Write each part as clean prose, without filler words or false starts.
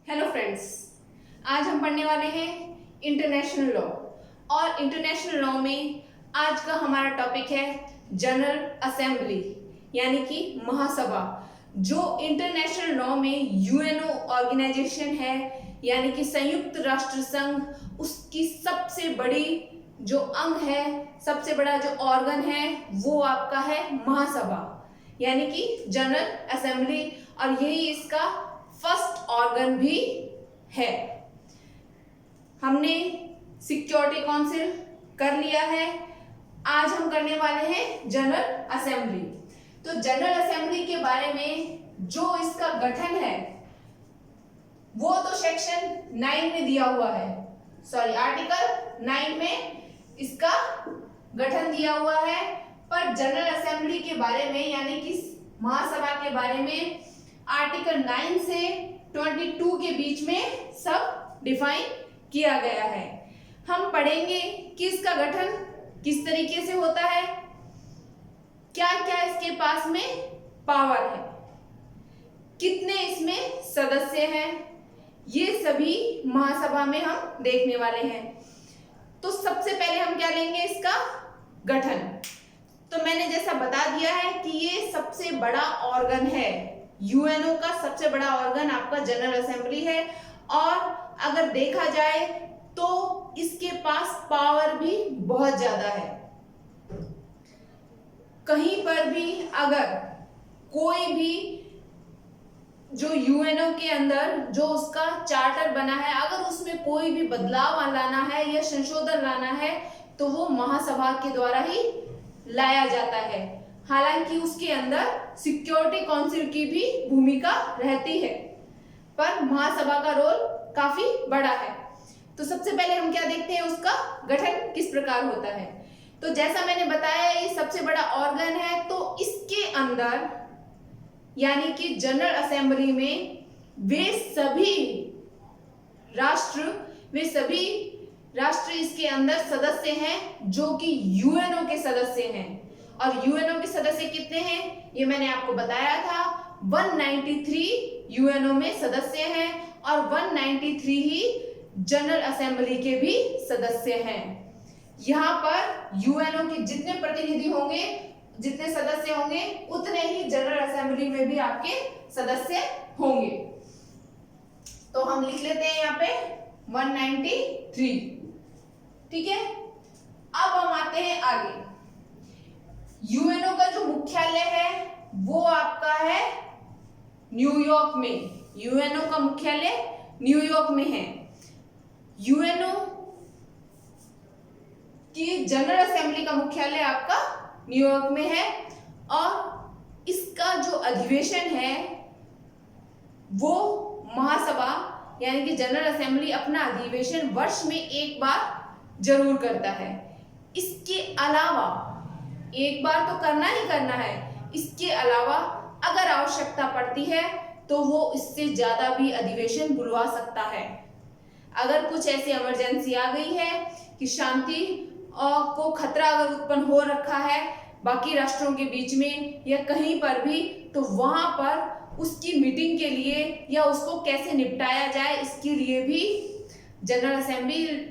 Hello friends, आज हम पढ़ने वाले हैं इंटरनेशनल लॉ। और इंटरनेशनल लॉ में आज का हमारा टॉपिक है जनरल असेंबली, यानी कि महासभा। जो इंटरनेशनल लॉ में यूएनओ ऑर्गेनाइजेशन है, यानी कि संयुक्त राष्ट्र संघ, उसकी सबसे बड़ी जो अंग है, सबसे बड़ा जो ऑर्गन है, वो आपका है महासभा, यानी कि जनरल असेंबली। और यही इसका फर्स्ट ऑर्गन भी है। हमने सिक्योरिटी काउंसिल कर लिया है, आज हम करने वाले हैं जनरल असेंबली। तो जनरल असेंबली के बारे में जो इसका गठन है वो तो सेक्शन 9 में दिया हुआ है, आर्टिकल 9 में इसका गठन दिया हुआ है। पर जनरल असेंबली के बारे में, यानी कि महासभा के बारे में, आर्टिकल 9 से 22 के बीच में सब डिफाइन किया गया है। हम पढ़ेंगे कि इसका गठन किस तरीके से होता है, क्या क्या इसके पास में पावर है, कितने इसमें सदस्य हैं, ये सभी महासभा में हम देखने वाले हैं। तो सबसे पहले हम क्या लेंगे, इसका गठन। तो मैंने जैसा बता दिया है कि ये सबसे बड़ा ऑर्गन है, यूएनओ का सबसे बड़ा ऑर्गन आपका जनरल असेंबली है। और अगर देखा जाए तो इसके पास पावर भी बहुत ज्यादा है। कहीं पर भी अगर कोई भी जो यूएनओ के अंदर जो उसका चार्टर बना है, अगर उसमें कोई भी बदलाव लाना है या संशोधन लाना है तो वो महासभा के द्वारा ही लाया जाता है। हालांकि उसके अंदर सिक्योरिटी काउंसिल की भी भूमिका रहती है, पर महासभा का रोल काफी बड़ा है। तो सबसे पहले हम क्या देखते हैं, उसका गठन किस प्रकार होता है। तो जैसा मैंने बताया, ये सबसे बड़ा ऑर्गन है। तो इसके अंदर, यानी कि जनरल असेंबली में, वे सभी राष्ट्र इसके अंदर सदस्य हैं जो कि यूएनओ के सदस्य हैं। और यूएनओ के सदस्य कितने हैं, ये मैंने आपको बताया था। 193 यूएनओ में सदस्य हैं और 193 ही जनरल असेंबली के भी सदस्य हैं। यहाँ पर यूएनओ के जितने प्रतिनिधि होंगे, जितने सदस्य होंगे, उतने ही जनरल असेंबली में भी आपके सदस्य होंगे। तो हम लिख लेते हैं यहाँ पे 193, ठीक है। अब हम आते हैं आगे। यूएनओ का जो मुख्यालय है वो आपका है न्यूयॉर्क में। यूएनओ का मुख्यालय न्यूयॉर्क में है। यूएनओ की जनरल असेंबली का मुख्यालय आपका न्यूयॉर्क में है। और इसका जो अधिवेशन है वो महासभा, यानी कि जनरल असेंबली, अपना अधिवेशन वर्ष में एक बार जरूर करता है। इसके अलावा एक बार तो करना ही करना है, इसके अलावा अगर आवश्यकता पड़ती है तो वो इससे ज्यादा भी अधिवेशन बुलवा सकता है। अगर कुछ ऐसी इमरजेंसी आ गई है कि शांति को खतरा अगर उत्पन्न हो रखा है बाकी राष्ट्रों के बीच में या कहीं पर भी, तो वहां पर उसकी मीटिंग के लिए या उसको कैसे निपटाया जाए, इसके लिए भी जनरल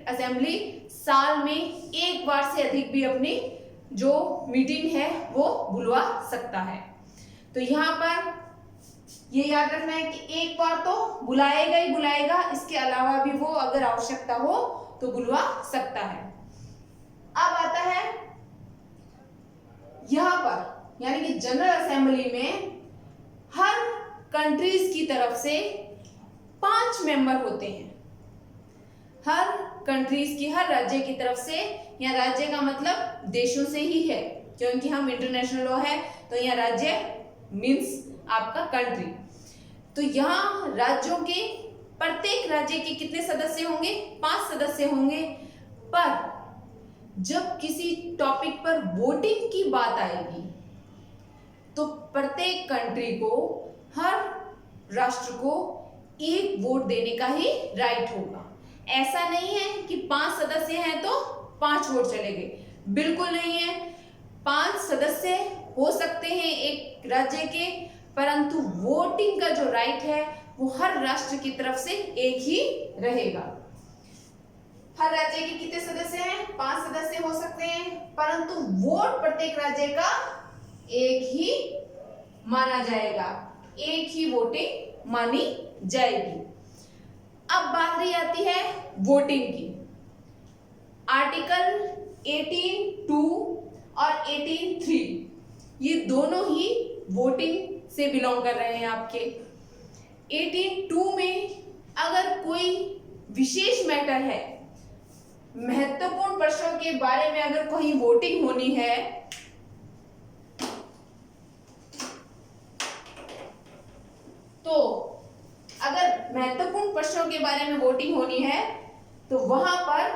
असेंबली साल में एक बार से अधिक भी अपनी जो मीटिंग है वो बुलवा सकता है। तो यहाँ पर ये याद रखना है कि एक बार तो बुलाएगा ही बुलाएगा, इसके अलावा भी वो अगर आवश्यकता हो तो बुलवा सकता है। अब आता है यहाँ पर, यानी कि जनरल असेंबली में हर कंट्रीज की तरफ से 5 मेंबर होते हैं। हर कंट्रीज की, हर राज्य की तरफ से, या राज्य का मतलब देशों से ही है, क्योंकि हम इंटरनेशनल लॉ है तो यहाँ राज्य मीन्स आपका कंट्री। तो यहाँ राज्यों के, प्रत्येक राज्य के कितने सदस्य होंगे, 5 सदस्य होंगे। पर जब किसी टॉपिक पर वोटिंग की बात आएगी तो प्रत्येक कंट्री को, हर राष्ट्र को एक वोट देने का ही राइट होगा। ऐसा नहीं है कि 5 सदस्य हैं तो 5 वोट चलेंगे, बिल्कुल नहीं है। 5 सदस्य हो सकते हैं एक राज्य के, परंतु वोटिंग का जो राइट है वो हर राष्ट्र की तरफ से एक ही रहेगा। हर राज्य के कितने सदस्य हैं? 5 सदस्य हो सकते हैं, परंतु वोट प्रत्येक राज्य का एक ही माना जाएगा, एक ही वोटिंग मानी जाएगी। अब बात रही आती है वोटिंग की। आर्टिकल 18(2) और 18(3) ये दोनों ही वोटिंग से बिलोंग कर रहे हैं आपके। 18(2) में अगर कोई विशेष मैटर है, महत्वपूर्ण प्रश्नों के बारे में अगर कोई वोटिंग होनी है, तो अगर महत्वपूर्ण प्रश्नों के बारे में वोटिंग होनी है तो वहां पर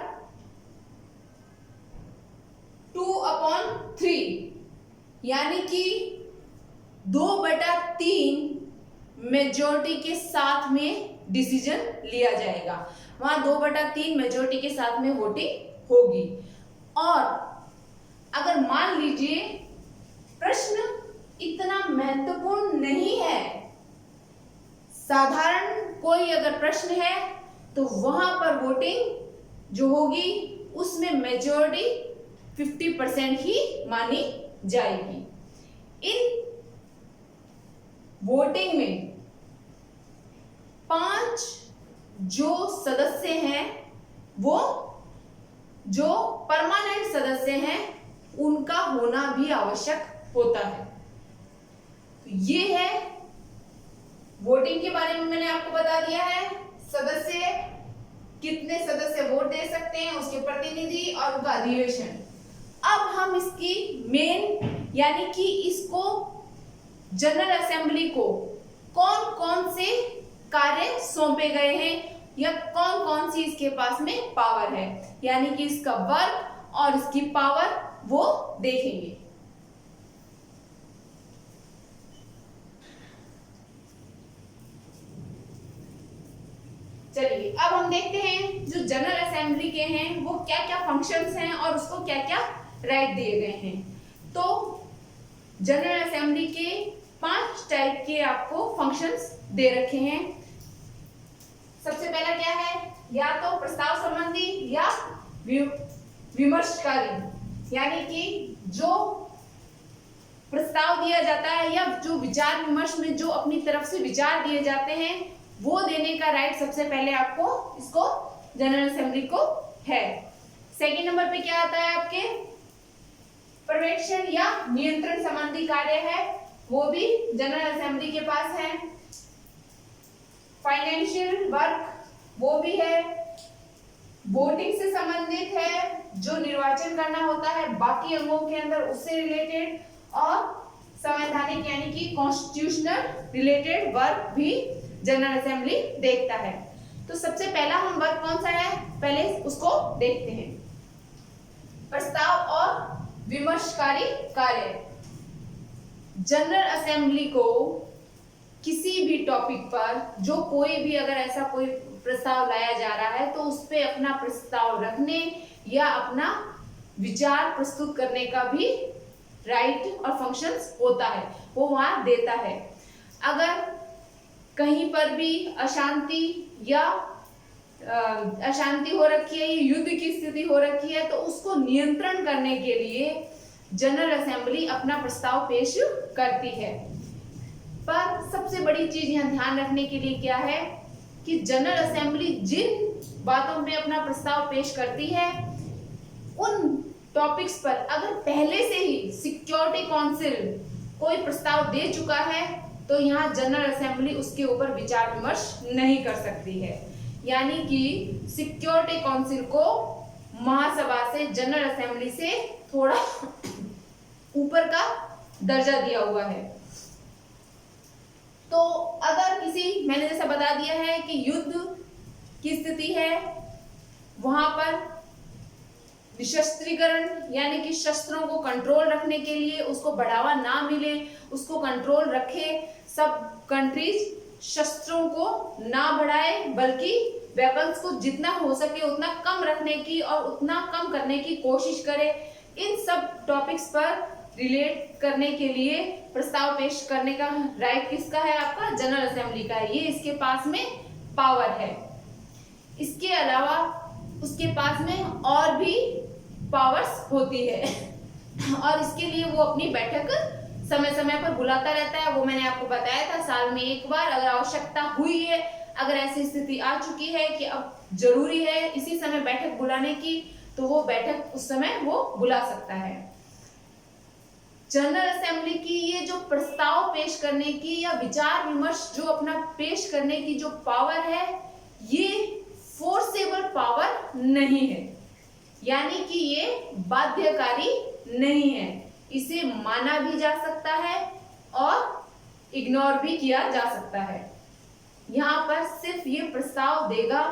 2/3 यानी कि 2/3 मेजॉरिटी के साथ में डिसीजन लिया जाएगा। वहां 2/3 मेजॉरिटी के साथ में वोटिंग होगी। और अगर मान लीजिए प्रश्न इतना महत्वपूर्ण नहीं है, साधारण कोई अगर प्रश्न है, तो वहां पर वोटिंग जो होगी उसमें मेजॉरिटी 50% ही मानी जाएगी। इन वोटिंग में 5 जो सदस्य हैं, वो जो परमानेंट सदस्य हैं, उनका होना भी आवश्यक होता है। तो ये है वोटिंग के बारे में, मैंने आपको बता दिया है। सदस्य, कितने सदस्य वोट दे सकते हैं, उसके प्रतिनिधि और उनका अधिवेशन। अब हम इसकी मेन यानी कि इसको जनरल असेंबली को कौन कौन से कार्य सौंपे गए हैं या कौन कौन सी इसके पास में पावर है, यानी कि इसका वर्क और इसकी पावर, वो देखेंगे। चलिए अब हम देखते हैं जो जनरल असेंबली के हैं वो क्या क्या फंक्शंस हैं और उसको क्या क्या राइट दिए गए हैं। तो जनरल असेंबली के 5 टाइप के आपको फंक्शंस दे रखे हैं। सबसे पहला क्या है, या तो प्रस्ताव संबंधी या विमर्शकारी, यानी कि जो प्रस्ताव दिया जाता है या जो विचार विमर्श में जो अपनी तरफ से विचार दिए जाते हैं वो देने का राइट सबसे पहले आपको इसको जनरल असेंबली को है। सेकंड नंबर पे क्या आता है आपके, पर्यवेक्षण या नियंत्रण संबंधी कार्य है, वो भी जनरल असेंबली के पास है। फाइनेंशियल वर्क वो भी है। वोटिंग से संबंधित है, जो निर्वाचन करना होता है बाकी अंगों के अंदर उससे रिलेटेड, और संवैधानिक यानी कि कॉन्स्टिट्यूशनल रिलेटेड वर्क भी जनरल असेंबली देखता है। तो सबसे पहला हम वर्क कौन सा है, पहले उसको देखते हैं। प्रस्ताव और विमर्शकारी कार्य। जनरल असेंबली को किसी भी टॉपिक पर जो कोई भी अगर ऐसा कोई प्रस्ताव लाया जा रहा है तो उस पे अपना प्रस्ताव रखने या अपना विचार प्रस्तुत करने का भी राइट और फंक्शंस होता है, वो वहां देता है। अगर कहीं पर भी अशांति या अशांति हो रखी है, युद्ध की स्थिति हो रखी है, तो उसको नियंत्रण करने के लिए जनरल असेंबली अपना प्रस्ताव पेश करती है। पर सबसे बड़ी चीज यहाँ ध्यान रखने के लिए क्या है कि जनरल असेंबली जिन बातों पे अपना प्रस्ताव पेश करती है उन टॉपिक्स पर अगर पहले से ही सिक्योरिटी काउंसिल कोई प्रस्ताव दे चुका है तो यहाँ जनरल असेंबली उसके ऊपर विचार विमर्श नहीं कर सकती है। यानी कि सिक्योरिटी काउंसिल को महासभा से, जनरल असेंबली से थोड़ा ऊपर का दर्जा दिया हुआ है। तो अगर किसी, मैंने जैसा बता दिया है कि युद्ध की स्थिति है, वहां पर निशस्त्रीकरण यानी कि शस्त्रों को कंट्रोल रखने के लिए, उसको बढ़ावा ना मिले, उसको कंट्रोल रखे, सब कंट्रीज शस्त्रों को ना बढ़ाए बल्कि वेपन्स को जितना हो सके उतना कम रखने की और उतना कम करने की कोशिश करे। इन सब टॉपिक्स पर रिलेट करने के लिए प्रस्ताव पेश करने का राइट किसका है? आपका जनरल असेंबली का है। ये इसके पास में पावर है। इसके अलावा उसके पास में और भी पावर्स होती है और इसके लिए वो अपनी बैठक समय समय पर बुलाता रहता है। वो मैंने आपको बताया था, साल में एक बार अगर आवश्यकता हुई है, अगर ऐसी स्थिति आ चुकी है कि अब जरूरी है इसी समय बैठक बुलाने की, तो वो बैठक उस समय वो बुला सकता है। जनरल असेंबली की ये जो प्रस्ताव पेश करने की या विचार विमर्श जो अपना पेश करने की जो पावर है, ये फोर्सेबल पावर नहीं है, यानी कि ये बाध्यकारी नहीं है। इसे माना भी जा सकता है और इग्नोर भी किया जा सकता है। यहाँ पर सिर्फ ये प्रस्ताव देगा,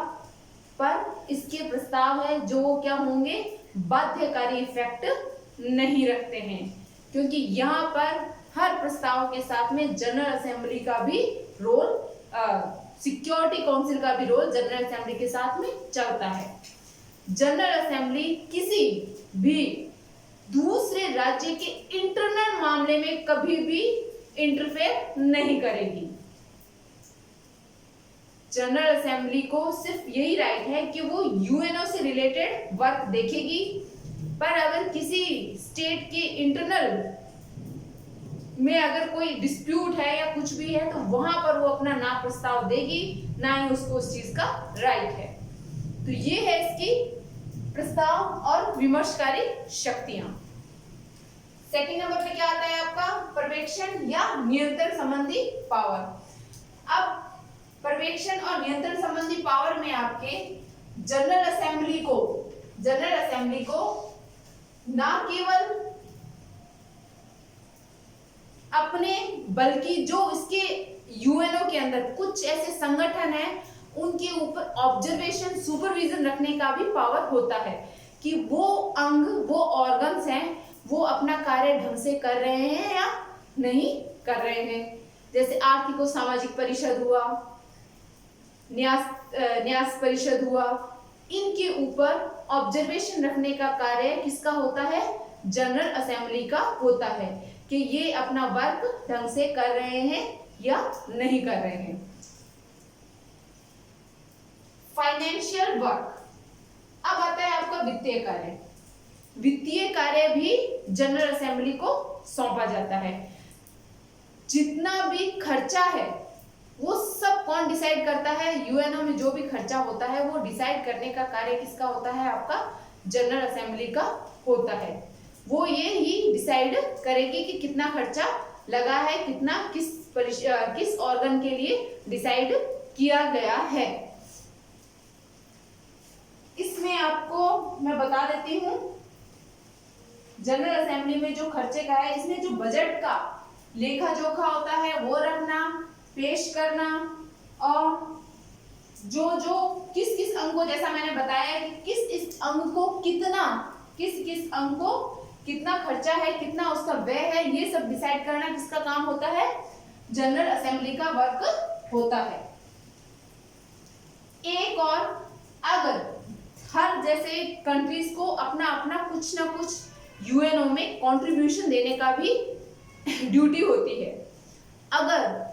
पर इसके प्रस्ताव है जो क्या होंगे, बाध्यकारी इफेक्ट नहीं रखते हैं, क्योंकि यहाँ पर हर प्रस्ताव के साथ में जनरल असेंबली का भी रोल, सिक्योरिटी काउंसिल का भी रोल जनरल असेंबली के साथ में चलता है। जनरल असेंबली किसी भी दूसरे राज्य के इंटरनल मामले में कभी भी इंटरफेयर नहीं करेगी। जनरल असेंबली को सिर्फ यही राइट है कि वो यूएनओ से रिलेटेड वर्क देखेगी, पर अगर किसी स्टेट के इंटरनल में अगर कोई डिस्प्यूट है या कुछ भी है, तो वहां पर वो अपना ना प्रस्ताव देगी, ना ही उसको उस चीज का राइट है। तो ये है इसकी प्रस्ताव और विमर्शकारी शक्तियां। सेकंड नंबर पे क्या आता है आपका, पर्यवेक्षण या नियंत्रण संबंधी पावर। अब पर्यवेक्षण और नियंत्रण संबंधी पावर में आपके जनरल असेंबली को ना केवल अपने, बल्कि जो इसके यूएनओ के अंदर कुछ ऐसे संगठन हैं उनके ऊपर ऑब्जर्वेशन, सुपरविजन रखने का भी पावर होता है कि वो अंग, वो ऑर्गन्स हैं, वो अपना कार्य ढंग से कर रहे हैं या नहीं कर रहे हैं। जैसे आर्थिक और सामाजिक परिषद हुआ, न्यास परिषद हुआ, इनके ऊपर ऑब्जर्वेशन रखने का कार्य किसका होता है, जनरल असेंबली का होता है कि ये अपना वर्क ढंग से कर रहे हैं या नहीं कर रहे हैं। Financial work. अब आता है आपका वित्तीय कार्य। वित्तीय कार्य भी जनरल असेंबली को सौंपा जाता है। जितना भी खर्चा है वो सब कौन डिसाइड करता है, यूएनओ में जो भी खर्चा होता है वो डिसाइड करने का कार्य किसका होता है, आपका जनरल असेंबली का होता है। वो ये ही डिसाइड करेगी कि कितना खर्चा लगा है, कितना किस ऑर्गन के लिए डिसाइड किया गया है। इसमें आपको मैं बता देती हूं, जनरल असेंबली में जो खर्चे का है, इसमें जो बजट का लेखा जोखा होता है वो रखना, पेश करना, और जो किस अंग को, जैसा मैंने बताया कि किस अंग को कितना खर्चा है, कितना उसका व्यय है, ये सब डिसाइड करना किसका काम होता है, जनरल असेंबली का वर्क होता है। एक और, अगर हर जैसे कंट्रीज को अपना अपना कुछ ना कुछ यूएनओ में कंट्रीब्यूशन देने का भी ड्यूटी होती है। अगर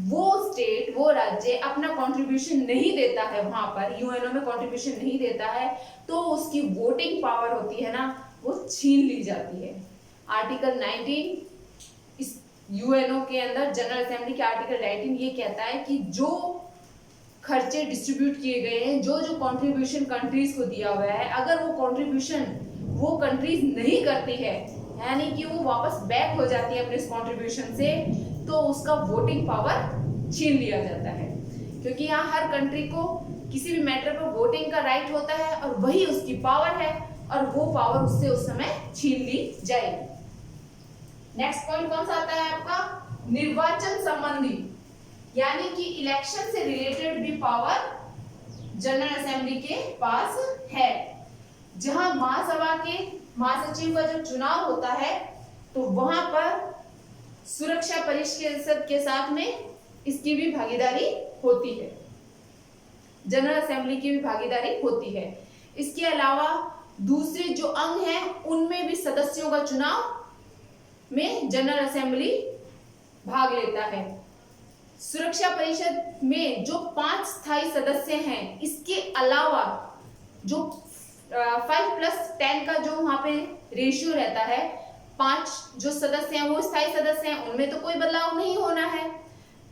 वो स्टेट, वो राज्य अपना कंट्रीब्यूशन नहीं देता है, वहां पर यूएनओ में कंट्रीब्यूशन नहीं देता है, तो उसकी वोटिंग पावर होती है ना, वो छीन ली जाती है। आर्टिकल 19 इस यूएनओ के अंदर, जनरल असेंबली के आर्टिकल 19 ये कहता है कि जो खर्चे डिस्ट्रीब्यूट किए गए हैं, जो कंट्रीब्यूशन कंट्रीज को दिया हुआ है, अगर वो कंट्रीब्यूशन वो कंट्रीज नहीं करती है, यानी कि वो वापस बैक हो जाती है अपने इस कंट्रीब्यूशन से, तो उसका वोटिंग पावर छीन लिया जाता है। क्योंकि यहाँ हर कंट्री को किसी भी मैटर पर वोटिंग का राइट होता है और वही उसकी पावर है, और वो पावर उससे उस समय छीन ली जाएगी। नेक्स्ट पॉइंट कौन सा आता है आपका, निर्वाचन संबंधी, यानी कि इलेक्शन से रिलेटेड भी पावर जनरल असेंबली के पास है। जहां महासभा के महासचिव का जब चुनाव होता है, तो वहां पर सुरक्षा परिषद के साथ में इसकी भी भागीदारी होती है, जनरल असेंबली की भी भागीदारी होती है। इसके अलावा दूसरे जो अंग हैं उनमें भी सदस्यों का चुनाव में जनरल असेंबली भाग लेता है। सुरक्षा परिषद में जो 5 स्थायी सदस्य हैं, इसके अलावा जो 5+10 का जो वहां पे रेशियो रहता है, 5 जो सदस्य हैं वो स्थायी सदस्य हैं, उनमें तो कोई बदलाव नहीं होना है।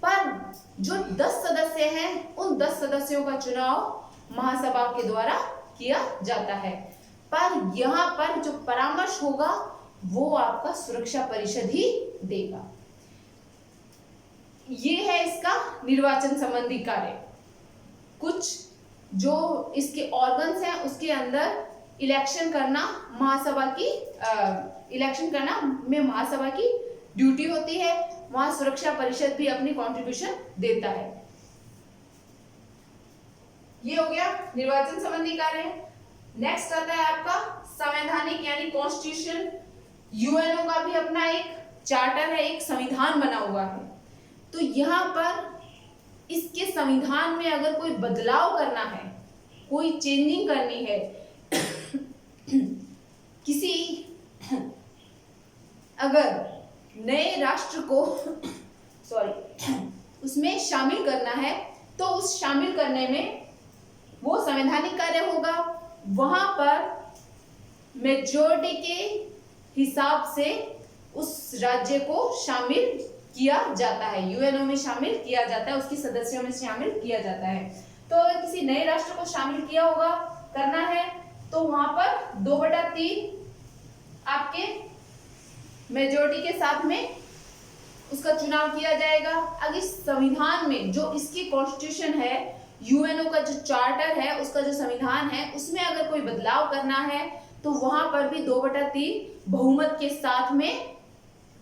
पर जो 10 सदस्य हैं, उन 10 सदस्यों का चुनाव महासभा के द्वारा किया जाता है। पर यहाँ पर जो परामर्श होगा वो आपका सुरक्षा परिषद ही देगा। ये है इसका निर्वाचन संबंधी कार्य। कुछ जो इसके ऑर्गन्स हैं उसके अंदर इलेक्शन करना महासभा की इलेक्शन करना में महासभा की ड्यूटी होती है। वहां सुरक्षा परिषद भी अपनी कंट्रीब्यूशन देता है। ये हो गया निर्वाचन संबंधी कार्य। नेक्स्ट आता है आपका संवैधानिक यानी कॉन्स्टिट्यूशन। यूएनओ का भी अपना एक चार्टर है, एक संविधान बना हुआ है। तो यहाँ पर इसके संविधान में अगर कोई बदलाव करना है, कोई चेंजिंग करनी है, किसी अगर नए राष्ट्र को उसमें शामिल करना है, तो उस शामिल करने में वो संवैधानिक कार्य होगा। वहां पर मेजॉरिटी के हिसाब से उस राज्य को शामिल किया जाता है, यूएनओ में शामिल किया जाता है, उसकी सदस्यों में शामिल किया जाता है। तो अगर किसी नए राष्ट्र को शामिल किया होगा करना है तो वहां पर 2/3 आपके मेजॉरिटी के साथ में उसका चुनाव किया जाएगा। अगर इस संविधान में जो इसकी कॉन्स्टिट्यूशन है, यूएनओ का जो चार्टर है, उसका जो संविधान है, उसमें अगर कोई बदलाव करना है तो वहां पर भी 2/3 बहुमत के साथ में,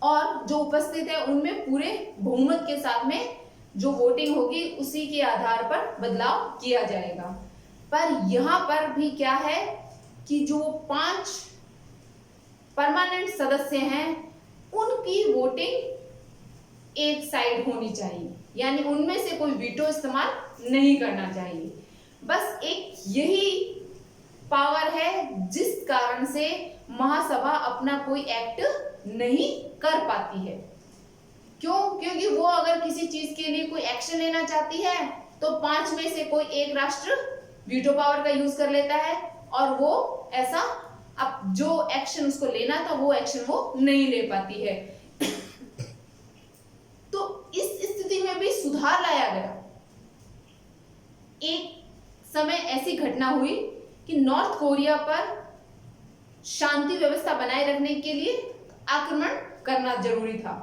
और जो उपस्थित है उनमें पूरे बहुमत के साथ में जो वोटिंग होगी उसी के आधार पर बदलाव किया जाएगा। पर यहाँ पर भी क्या है कि जो 5 परमानेंट सदस्य हैं उनकी वोटिंग एक साइड होनी चाहिए, यानी उनमें से कोई वीटो इस्तेमाल नहीं करना चाहिए। बस एक यही पावर है जिस कारण से महासभा अपना कोई एक्ट नहीं कर पाती है। क्यों? क्योंकि वो अगर किसी चीज के लिए कोई एक्शन लेना चाहती है तो 5 में से कोई एक राष्ट्र वीटो पावर का यूज कर लेता है और वो ऐसा अब जो एक्शन उसको लेना था वो एक्शन वो नहीं ले पाती है। तो इस स्थिति में भी सुधार लाया गया। एक समय ऐसी घटना हुई कि नॉर्थ कोरिया पर शांति व्यवस्था बनाए रखने के लिए आक्रमण करना जरूरी था।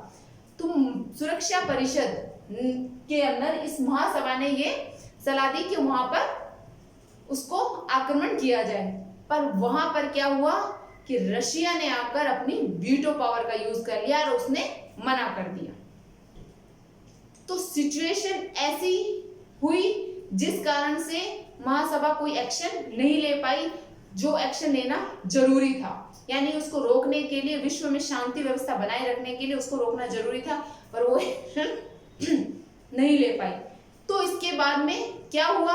तो सुरक्षा परिषद के अंदर इस महासभा ने ये सलाह दी कि वहां पर उसको आक्रमण किया जाए। पर वहां पर क्या हुआ कि रशिया ने आकर अपनी वीटो पावर का यूज कर लिया और उसने मना कर दिया। तो सिचुएशन ऐसी हुई जिस कारण से महासभा कोई एक्शन नहीं ले पाई जो एक्शन लेना जरूरी था, यानी उसको रोकने के लिए, विश्व में शांति व्यवस्था बनाए रखने के लिए उसको रोकना जरूरी था, पर वो एक्शन नहीं ले पाई। तो इसके बाद में क्या हुआ,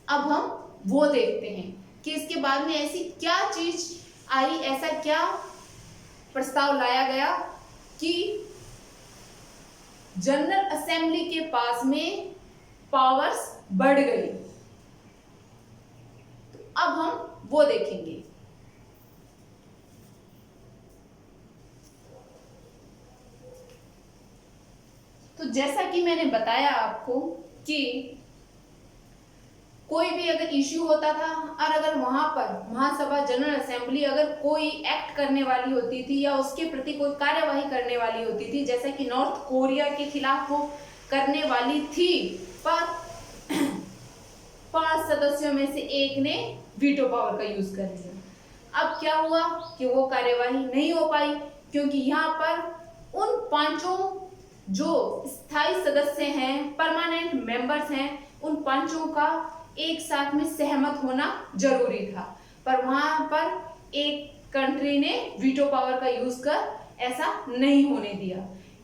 अब हम वो देखते हैं कि इसके बाद में ऐसी क्या चीज आई, ऐसा क्या प्रस्ताव लाया गया कि जनरल असेंबली के पास में पावर्स बढ़ गई। तो अब हम वो देखेंगे। तो जैसा कि मैंने बताया आपको कि कोई भी अगर इश्यू होता था और अगर वहां पर महासभा जनरल असेंबली अगर कोई एक्ट करने वाली होती थी या उसके प्रति कोई कार्यवाही करने वाली होती थी, जैसे कि नॉर्थ कोरिया के खिलाफ वो करने वाली थी, पर 5 सदस्यों में से एक ने वीटो पावर का यूज कर लिया। अब क्या हुआ कि वो कार्यवाही नहीं हो पाई, क्योंकि यहाँ पर उन 5 जो स्थायी सदस्य हैं, परमानेंट मेंबर्स हैं, उन 5 का एक साथ में सहमत होना जरूरी था। पर वहां पर एक कंट्री ने वीटो पावर का यूज कर ऐसा नहीं होने दिया।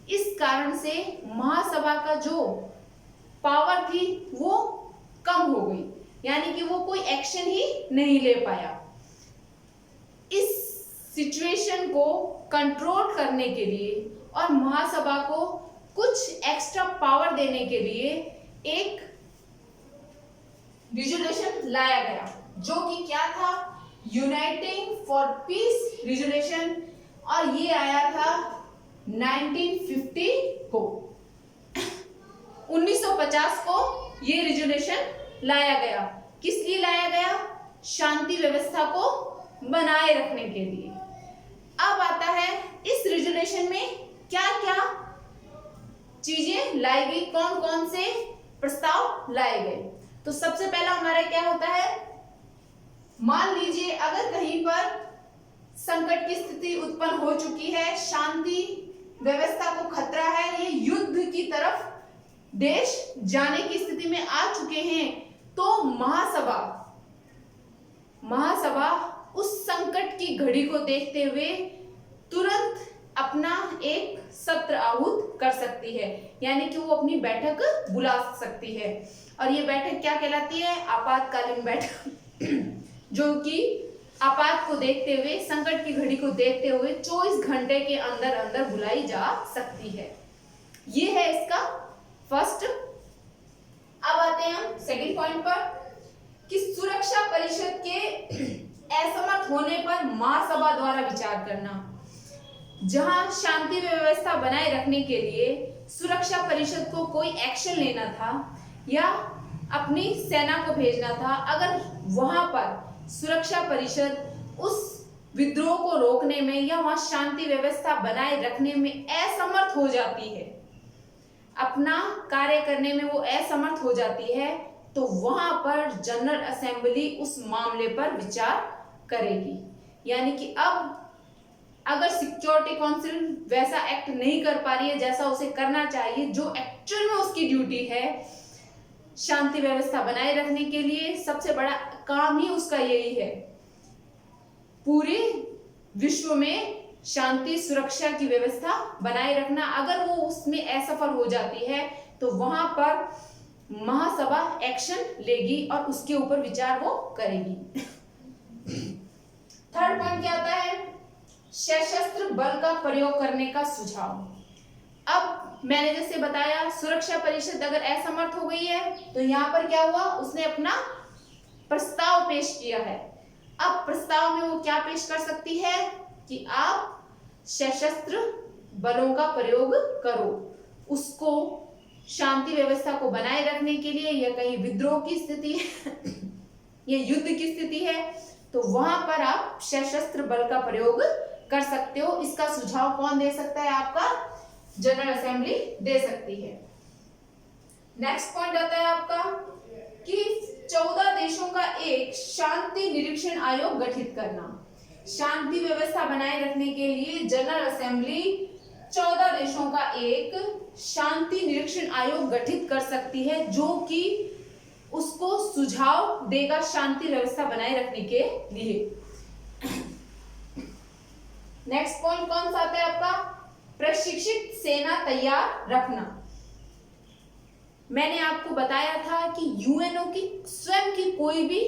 इस कारण से महासभा का जो पावर थी वो कम हो गई, यानी कि वो कोई एक्शन ही नहीं ले पाया। इस सिचुएशन को कंट्रोल करने के लिए और महासभा को कुछ एक्स्ट्रा पावर देने के लिए एक रिजोल्यूशन लाया गया, जो कि क्या था, यूनाइटिंग फॉर पीस रिजोल्यूशन, और ये आया था 1950 को। 1950 को ये रिजोल्यूशन लाया गया। किस लिए लाया गया? शांति व्यवस्था को बनाए रखने के लिए। अब आता है इस रिजोल्यूशन में क्या क्या चीजें लाई गई, कौन कौन से प्रस्ताव लाए गए। तो सबसे पहला हमारा क्या होता है, मान लीजिए अगर कहीं पर संकट की स्थिति उत्पन्न हो चुकी है, शांति व्यवस्था को खतरा है, ये युद्ध की तरफ देश जाने की स्थिति में आ चुके हैं, तो महासभा उस संकट की घड़ी को देखते हुए तुरंत अपना एक सत्र आहूत कर सकती है, यानी कि वो अपनी बैठक बुला सकती है। और ये बैठक क्या कहलाती है? आपातकालीन बैठक, जो कि आपात को देखते हुए, संकट की घड़ी को देखते हुए 24 घंटे के अंदर अंदर बुलाई जा सकती है। ये है इसका फर्स्ट। अब आते हैं हम सेकंड पॉइंट पर कि सुरक्षा परिषद के असमर्थ होने पर महासभा द्वारा विचार करना। जहां शांति व्यवस्था बनाए रखने के लिए सुरक्षा परिषद को कोई एक्शन लेना था या अपनी सेना को भेजना था, अगर वहां पर सुरक्षा परिषद उस विद्रोह को रोकने में या वहां शांति व्यवस्था बनाए रखने में असमर्थ हो जाती है, अपना कार्य करने में वो असमर्थ हो जाती है, तो वहां पर जनरल असेंबली उस मामले पर विचार करेगी। यानी कि अब अगर सिक्योरिटी काउंसिल वैसा एक्ट नहीं कर पा रही है जैसा उसे करना चाहिए, जो एक्चुअल में उसकी ड्यूटी है शांति व्यवस्था बनाए रखने के लिए, सबसे बड़ा काम ही उसका यही है, पूरे विश्व में शांति सुरक्षा की व्यवस्था बनाए रखना। अगर वो उसमें असफल हो जाती है तो वहां पर महासभा एक्शन लेगी और उसके ऊपर विचार वो करेगी। थर्ड पॉइंट क्या आता है? सशस्त्र बल का प्रयोग करने का सुझाव। अब मैंने जैसे बताया, सुरक्षा परिषद अगर असमर्थ हो गई है तो यहाँ पर क्या हुआ, उसने अपना प्रस्ताव पेश किया है। अब प्रस्ताव में वो क्या पेश कर सकती है कि आप सशस्त्र बलों का प्रयोग करो, उसको शांति व्यवस्था को बनाए रखने के लिए, या कहीं विद्रोह की स्थिति या युद्ध की स्थिति है तो वहां पर आप सशस्त्र बल का प्रयोग कर सकते हो। इसका सुझाव कौन दे सकता है? आपका जनरल असेंबली दे सकती है। नेक्स्ट पॉइंट आता है आपका कि 14 देशों का एक शांति निरीक्षण आयोग गठित करना। शांति व्यवस्था बनाए रखने के लिए जनरल असेंबली 14 देशों का एक शांति निरीक्षण आयोग गठित कर सकती है, जो कि उसको सुझाव देगा शांति व्यवस्था बनाए रखने के लिए। नेक्स्ट पॉइंट कौन सा आता है आपका? प्रशिक्षित सेना तैयार रखना। मैंने आपको बताया था कि यूएनओ की स्वयं की कोई भी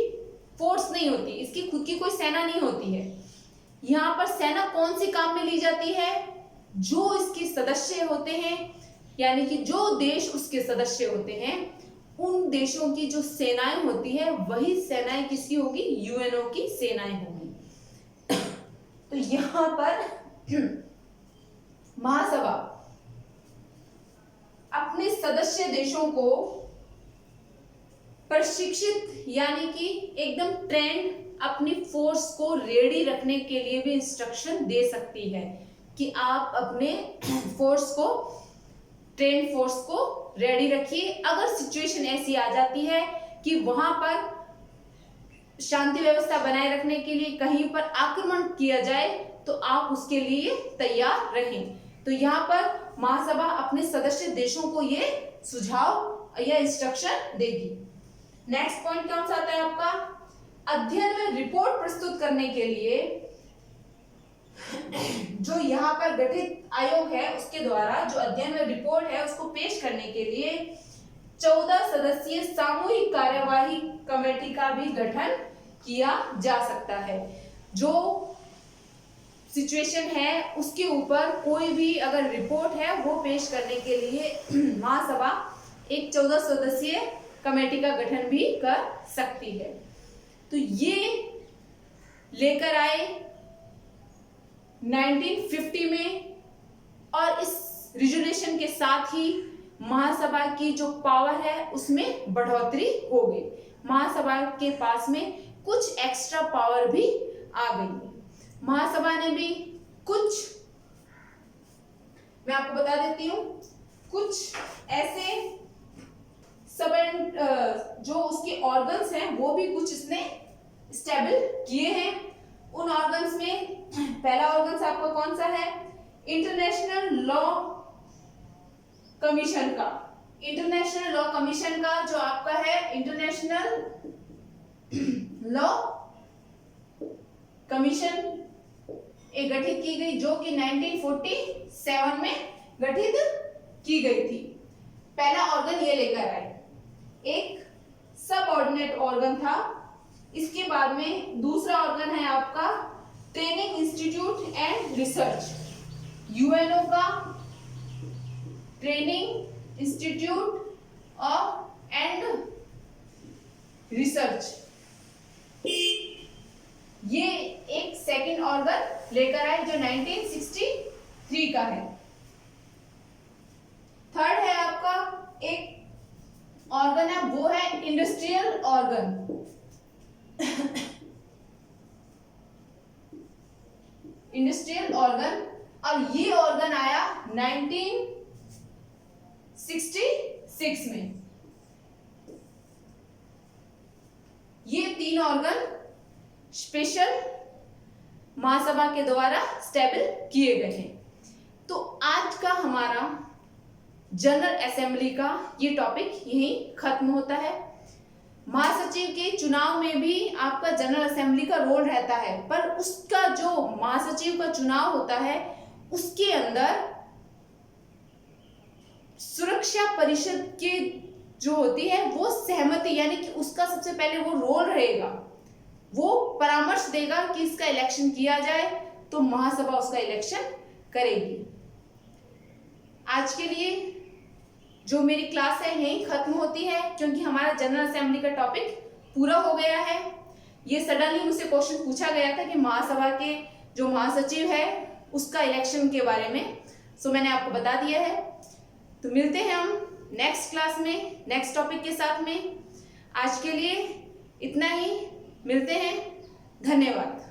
फोर्स नहीं होती, इसकी खुद की कोई सेना नहीं होती है। यहाँ पर सेना कौन सी काम में ली जाती है? जो इसके सदस्य होते हैं, यानी कि जो देश उसके सदस्य होते हैं, उन देशों की जो सेनाएं होती है वही सेनाएं किसकी होगी? यूएनओ की सेनाएं होंगी। तो यहां पर महासभा अपने सदस्य देशों को प्रशिक्षित यानी कि एकदम ट्रेंड अपनी फोर्स को रेडी रखने के लिए भी इंस्ट्रक्शन दे सकती है कि आप अपने फोर्स को, ट्रेन फोर्स को रेडी रखिए। अगर सिचुएशन ऐसी आ जाती है कि वहां पर शांति व्यवस्था बनाए रखने के लिए कहीं पर आक्रमण किया जाए तो आप उसके लिए तैयार रहें। तो यहाँ पर महासभा अपने सदस्य देशों को ये सुझाव या इंस्ट्रक्शन देगी। नेक्स्ट पॉइंट कौन सा आता है आपका? अध्ययन में रिपोर्ट प्रस्तुत करने के लिए जो यहाँ पर गठित आयोग है उसके द्वारा जो अध्ययन में रिपोर्ट है उसको पेश करने के लिए 14 सदस्यीय सामूहिक कार्यवाही कमेटी का भी गठन किया जा सकता है, जो सिचुएशन है उसके ऊपर कोई भी अगर रिपोर्ट है वो पेश करने के लिए महासभा एक 14 सदस्यीय कमेटी का गठन भी कर सकती है। तो ये लेकर आए 1950 में, और इस रिजोल्यूशन के साथ ही महासभा की जो पावर है उसमें बढ़ोतरी हो गई। महासभा के पास में कुछ एक्स्ट्रा पावर भी आ गई। महासभा ने भी कुछ, मैं आपको बता देती हूं, कुछ ऐसे सब जो उसके ऑर्गन्स हैं वो भी कुछ इसने स्टेबल किए हैं। उन ऑर्गन्स में पहला ऑर्गन्स आपका कौन सा है? इंटरनेशनल लॉ कमीशन का। इंटरनेशनल लॉ कमीशन का जो आपका है इंटरनेशनल लॉ कमीशन एक गठित की गई, जो कि 1947 में गठित की गई थी। पहला ऑर्गन ये लेकर आए, एक सब ऑर्डिनेट ऑर्गन था। इसके बाद में दूसरा ऑर्गन है आपका training institute and research, UNO का ट्रेनिंग इंस्टीट्यूट और एंड रिसर्च। ये एक सेकंड ऑर्गन लेकर आए जो 1963 का है। थर्ड है आपका एक ऑर्गन है, वो है इंडस्ट्रियल ऑर्गन। इंडस्ट्रियल ऑर्गन, और ये ऑर्गन आया 1966 में। ये तीन ऑर्गन स्पेशल महासभा के द्वारा स्टेबल किए गए हैं। तो आज का हमारा जनरल असेंबली का ये टॉपिक यहीं खत्म होता है। महासचिव के चुनाव में भी आपका जनरल असेंबली का रोल रहता है, पर उसका जो महासचिव का चुनाव होता है उसके अंदर सुरक्षा परिषद के जो होती है वो सहमति, यानी कि उसका सबसे पहले वो रोल रहेगा, वो परामर्श देगा कि इसका इलेक्शन किया जाए, तो महासभा उसका इलेक्शन करेगी। आज के लिए जो मेरी क्लास है यहीं खत्म होती है, क्योंकि हमारा जनरल असेंबली का टॉपिक पूरा हो गया है। ये सडनली मुझसे क्वेश्चन पूछा गया था कि महासभा के जो महासचिव है उसका इलेक्शन के बारे में, सो मैंने आपको बता दिया है। तो मिलते हैं हम नेक्स्ट क्लास में नेक्स्ट टॉपिक के साथ में। आज के लिए इतना ही, मिलते हैं, धन्यवाद।